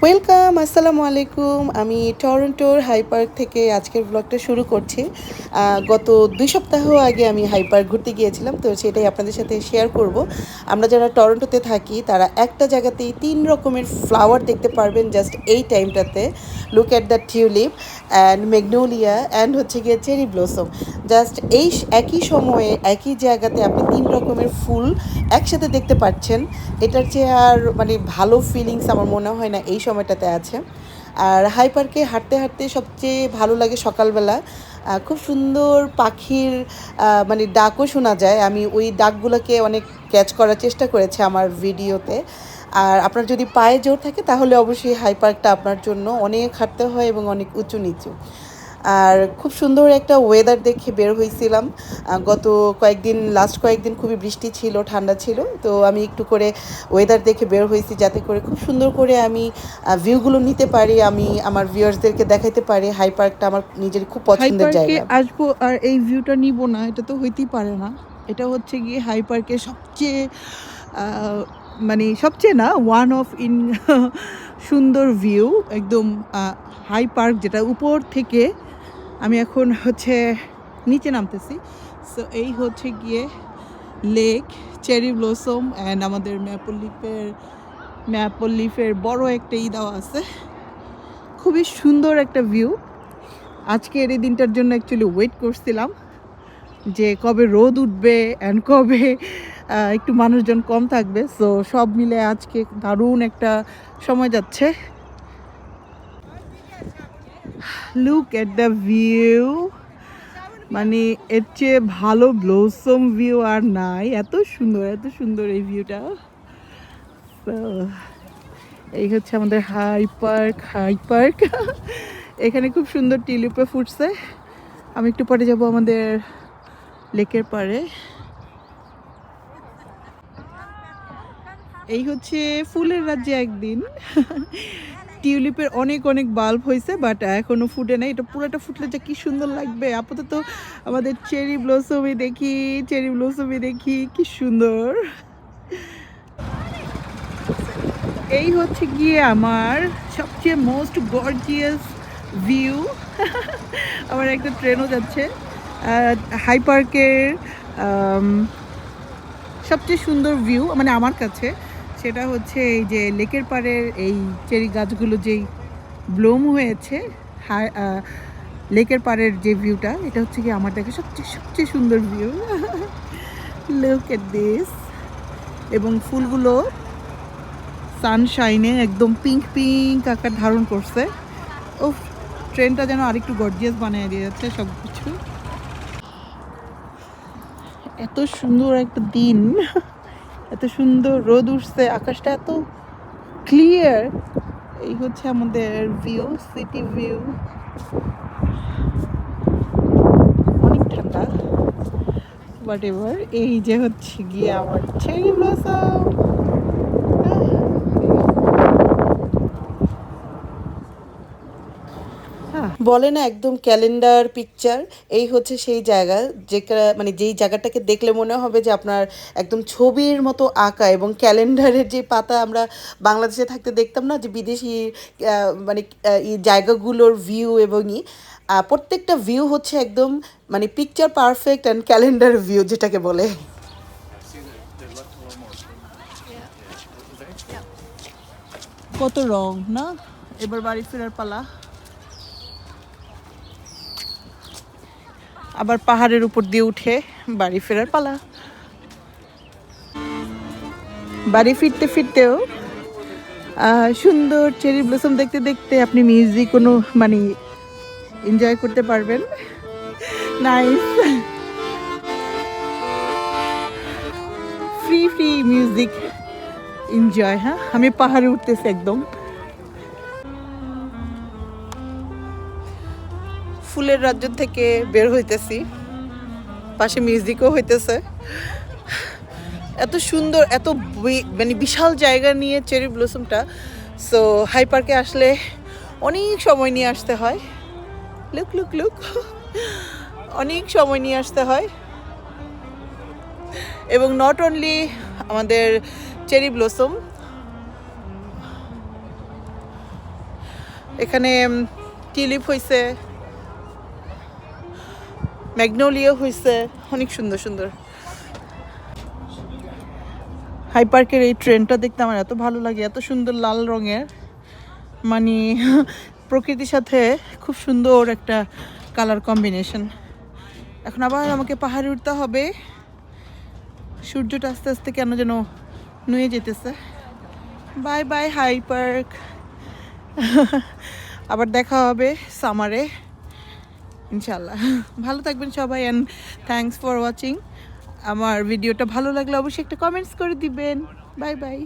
Welcome, আসসালামু আলাইকুম। আমি টরন্টোর হাই পার্ক থেকে আজকের ব্লগটা শুরু করছি। গত ২ সপ্তাহ আগে আমি হাই পার্ক ঘুরতে গিয়েছিলাম, তো সেটাই আপনাদের সাথে শেয়ার করব। আমরা যারা টরন্টোতে থাকি তারা একটা জায়গাতেই ৩ রকমের ফ্লাওয়ার দেখতে পারবেন জাস্ট এই টাইমটাতে। Look at the tulip and magnolia and হচ্ছে গিয়ে চেরি ব্লসম। জাস্ট এই একই সময়ে একই জায়গাতে আপনি ৩ রকমের ফুল একসাথে দেখতে পাচ্ছেন। এটার চেয়ে আর মানে ভালো ফিলিংস আমার মনে হয় না এই সময়টাতে আছে। আর হাই পার্কে হাঁটতে হাঁটতে সবচেয়ে ভালো লাগে সকালবেলা। খুব সুন্দর পাখির মানে ডাকও শোনা যায়। আমি ওই ডাকগুলোকে অনেক ক্যাচ করার চেষ্টা করেছি আমার ভিডিওতে। আর আপনার যদি পায়ে জোর থাকে তাহলে অবশ্যই হাই পার্কটা আপনার জন্য অনেক হাঁটতে হয় এবং অনেক উঁচু নিচু। আর খুব সুন্দর একটা ওয়েদার দেখে বের হয়েছিলাম। লাস্ট কয়েকদিন খুবই বৃষ্টি ছিল, ঠান্ডা ছিল, তো আমি একটু করে ওয়েদার দেখে বের হয়েছি যাতে করে খুব সুন্দর করে আমি ভিউগুলো নিতে পারি, আমি আমার ভিউয়ার্সদেরকে দেখাইতে পারি। হাই পার্কটা আমার নিজের খুব হাই পছন্দের পার্কে জায়গা। আসবো আর এই ভিউটা নিব না, এটা তো হইতেই পারে না। এটা হচ্ছে গিয়ে হাই পার্কের সবচেয়ে মানে সবচেয়ে না, ওয়ান অফ ইন সুন্দর ভিউ একদম। হাই পার্ক যেটা উপর থেকে, আমি এখন হচ্ছে নিচে নামতেছি। সো এই হচ্ছে গিয়ে লেক, চেরি ব্লসম অ্যান্ড আমাদের ম্যাপল লিফের বড় একটা দেওয়া আছে। খুবই সুন্দর একটা ভিউ। আজকের এই দিনটার জন্য অ্যাকচুয়ালি ওয়েট করছিলাম যে কবে রোদ উঠবে অ্যান্ড কবে একটু মানুষজন কম থাকবে। সো সব মিলে আজকে দারুণ একটা সময় যাচ্ছে। লুক এট দ্য ভিউ, মানে এর চেয়ে ভালো ব্লসম ভিউ আর নাই। এত সুন্দর এই ভিউটা। এই হচ্ছে আমাদের হাই পার্ক। এখানে খুব সুন্দর টিউলিপে ফুটছে। আমি একটু পরে যাব আমাদের লেকের পাড়ে। এই হচ্ছে ফুলের রাজ্যে একদিন। টিউলিপের অনেক অনেক বাল্ব হয়েছে, বাট এখনো ফুটে নাই। এটা পুরোটা ফুটলে যে কি সুন্দর লাগবে। আপাতত আমাদের চেরি ব্লসমই দেখি কি সুন্দর। এই হচ্ছে গিয়ে আমার সবচেয়ে মোস্ট গর্জিয়াস ভিউ। আমার একটা ট্রেনও যাচ্ছে। হাই পার্কের সবচেয়ে সুন্দর ভিউ মানে আমার কাছে সেটা হচ্ছে এই যে লেকের পাড়ের এই চেরি গাছগুলো যেই ব্লুম হয়েছে, লেকের পাড়ের যে ভিউটা, এটা হচ্ছে কি আমার দেখে সবচেয়ে সুন্দর ভিউ। Look at this. এবং ফুলগুলো সানশাইনে একদম পিঙ্ক আকার ধারণ করছে। ও, ট্রেনটা যেন আরেকটু গর্জিয়াস বানিয়ে দিয়ে যাচ্ছে সব কিছু। এত সুন্দর একটা দিন, এত সুন্দর রোদ উঠছে, আকাশটা এত ক্লিয়ার। এই হচ্ছে আমাদের ভিউ, সিটি ভিউ। অনেক ঠান্ডা, বাট এবার এই যে হচ্ছে গিয়ে আমার চেরি ব্লসম। বলে না একদম ক্যালেন্ডার পিকচার, এই হচ্ছে সেই জায়গা মানে যেই জায়গাটাকে দেখলে মনে হবে যে আপনার একদম ছবির মতো আঁকা। এবং ক্যালেন্ডারের যে পাতা আমরা বাংলাদেশে থাকতে দেখতাম না, যে বিদেশি মানে এই জায়গাগুলোর ভিউ এবং প্রত্যেকটা ভিউ হচ্ছে একদম মানে picture perfect and calendar view যেটাকে বলে। কত রং না। এবার বাড়ি ফেরার পালা। আবার পাহাড়ের উপর দিয়ে উঠে বাড়ি ফেরার পালা। বাড়ি ফিরতে ফিরতেও সুন্দর চেরি ব্লসম দেখতে দেখতে আপনি মিউজিক কোনো মানে এনজয় করতে পারবেন। Nice, free music enjoy. হ্যাঁ, আমি পাহাড়ে উঠতেছি একদম। ফুলের রাজ্য থেকে বের হইতেছি, পাশে মিউজিকও হইতেছে। এত সুন্দর, এত মানে বিশাল জায়গা নিয়ে চেরি ব্লসমটা। সো হাই পার্কে আসলে অনেক সময় নিয়ে আসতে হয়। লুক অনেক সময় নিয়ে আসতে হয়। এবং নট অনলি আমাদের চেরি ব্লসম, এখানে টিলিপ হয়েছে, ম্যাগনোলিয়া হয়েছে, অনেক সুন্দর সুন্দর। হাই পার্কের এই ট্রেনটা দেখতে আমার এত ভালো লাগে, এত সুন্দর লাল রঙের, মানে প্রকৃতির সাথে খুব সুন্দর একটা কালার কম্বিনেশন। এখন আবার আমাকে পাহাড়ে উঠতে হবে, সূর্যটা আস্তে আস্তে কেন যেন নুয়ে যেতেছে। বাই বাই হাই পার্ক, আবার দেখা হবে সামারে ইনশাল্লাহ। ভালো থাকবেন সবাই, অ্যান্ড থ্যাংকস ফর ওয়াচিং। আমার ভিডিওটা ভালো লাগলে অবশ্যই একটা কমেন্টস করে দিবেন। Bye bye.